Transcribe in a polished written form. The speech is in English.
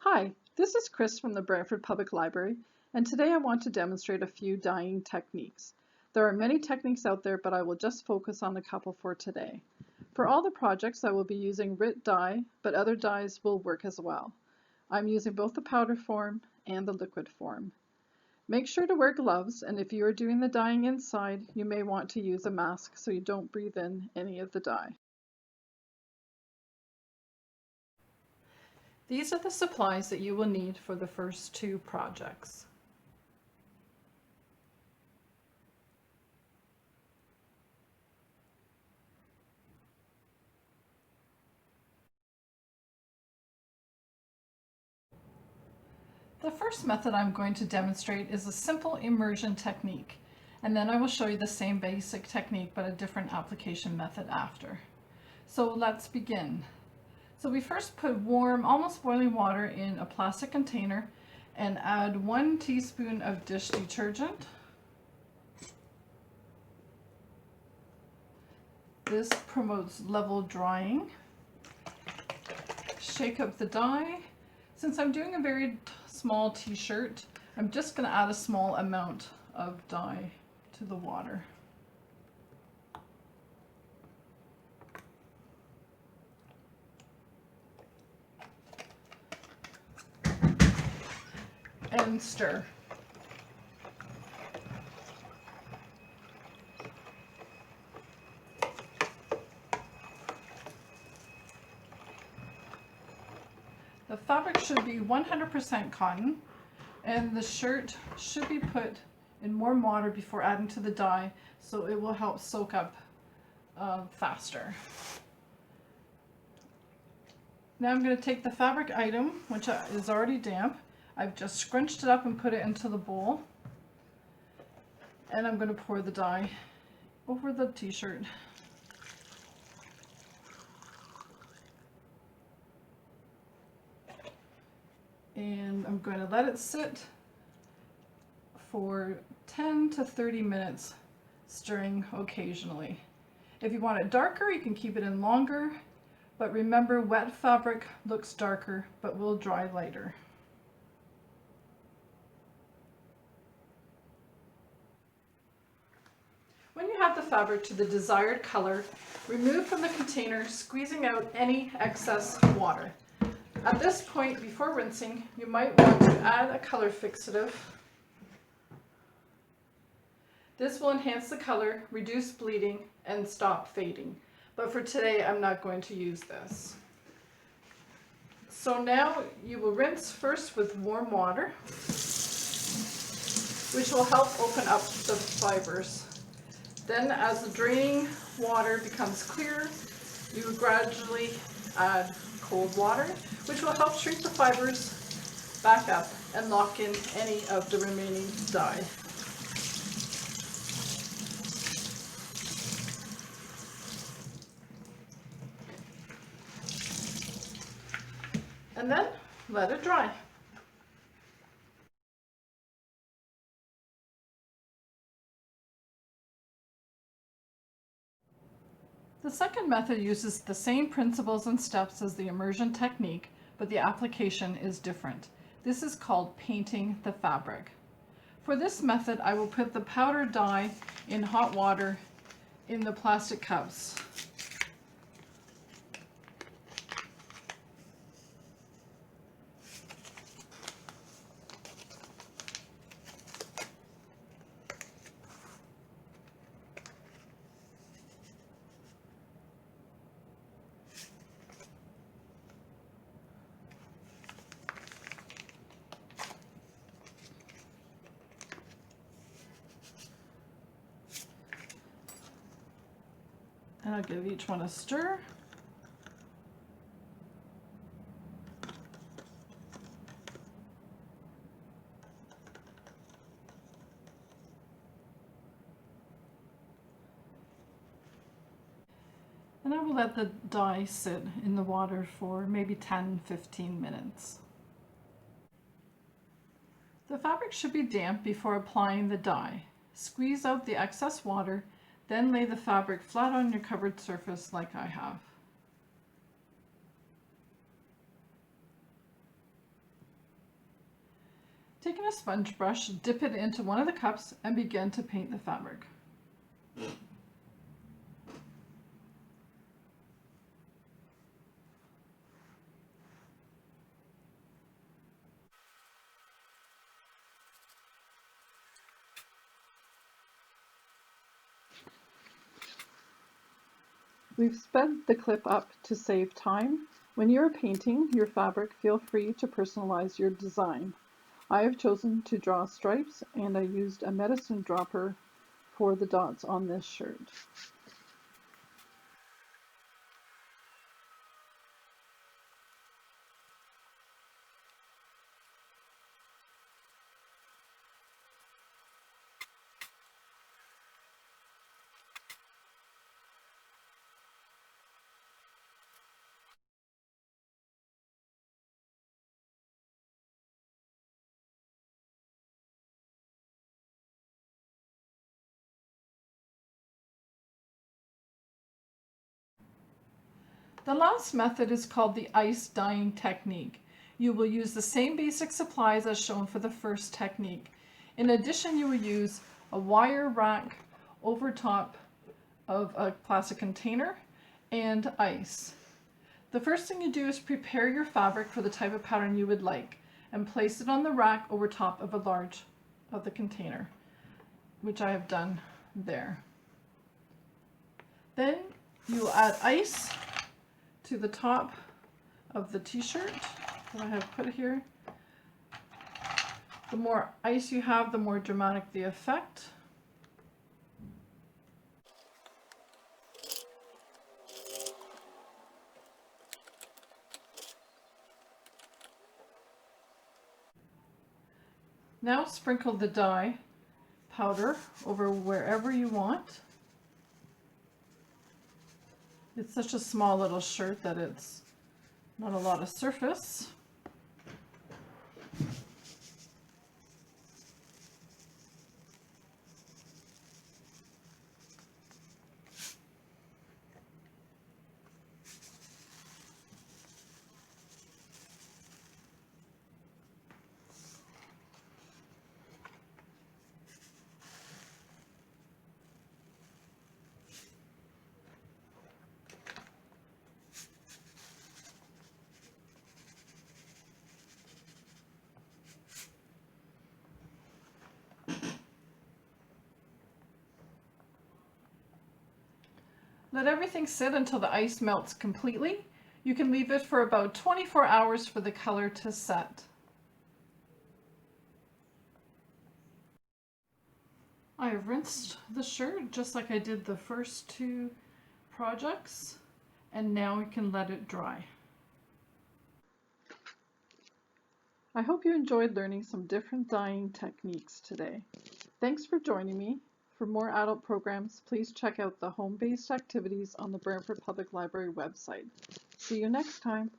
Hi, this is Chris from the Brantford Public Library, and today I want to demonstrate a few dyeing techniques. There are many techniques out there, but I will just focus on a couple for today. For all the projects, I will be using RIT dye, but other dyes will work as well. I'm using both the powder form and the liquid form. Make sure to wear gloves, and if you are doing the dyeing inside, you may want to use a mask so you don't breathe in any of the dye. These are the supplies that you will need for the first two projects. The first method I'm going to demonstrate is a simple immersion technique, and then I will show you the same basic technique but a different application method after. So let's begin. So we first put warm, almost boiling water in a plastic container and add 1 teaspoon of dish detergent. This promotes level drying. Shake up the dye. Since I'm doing a very small t-shirt, I'm just going to add a small amount of dye to the water. And stir. The fabric should be 100% cotton, and the shirt should be put in warm water before adding to the dye so it will help soak up faster. Now I'm going to take the fabric item, which is already damp. I've just scrunched it up and put it into the bowl, and I'm going to pour the dye over the t-shirt. And I'm going to let it sit for 10 to 30 minutes, stirring occasionally. If you want it darker, you can keep it in longer, but remember, wet fabric looks darker but will dry lighter. When you have the fabric to the desired color, remove from the container, squeezing out any excess water. At this point, before rinsing, you might want to add a color fixative. This will enhance the color, reduce bleeding, and stop fading. But for today, I'm not going to use this. So now you will rinse first with warm water, which will help open up the fibers. Then as the draining water becomes clear, you will gradually add cold water, which will help shrink the fibers back up and lock in any of the remaining dye. And then let it dry. The second method uses the same principles and steps as the immersion technique, but the application is different. This is called painting the fabric. For this method, I will put the powder dye in hot water in the plastic cups. And I'll give each one a stir. And I will let the dye sit in the water for maybe 10-15 minutes. The fabric should be damp before applying the dye. Squeeze out the excess water, then lay the fabric flat on your covered surface like I have. Taking a sponge brush, dip it into one of the cups and begin to paint the fabric. We've sped the clip up to save time. When you're painting your fabric, feel free to personalize your design. I have chosen to draw stripes, and I used a medicine dropper for the dots on this shirt. The last method is called the ice dyeing technique. You will use the same basic supplies as shown for the first technique. In addition, you will use a wire rack over top of a plastic container and ice. The first thing you do is prepare your fabric for the type of pattern you would like and place it on the rack over top of a large of the container, which I have done there. Then you add ice to the top of the t-shirt that I have put here. The more ice you have, the more dramatic the effect. Now sprinkle the dye powder over wherever you want. It's such a small little shirt that it's not a lot of surface. Let everything sit until the ice melts completely. You can leave it for about 24 hours for the color to set. I have rinsed the shirt just like I did the first two projects, and now we can let it dry. I hope you enjoyed learning some different dyeing techniques today. Thanks for joining me. For more adult programs, please check out the home-based activities on the Brantford Public Library website. See you next time.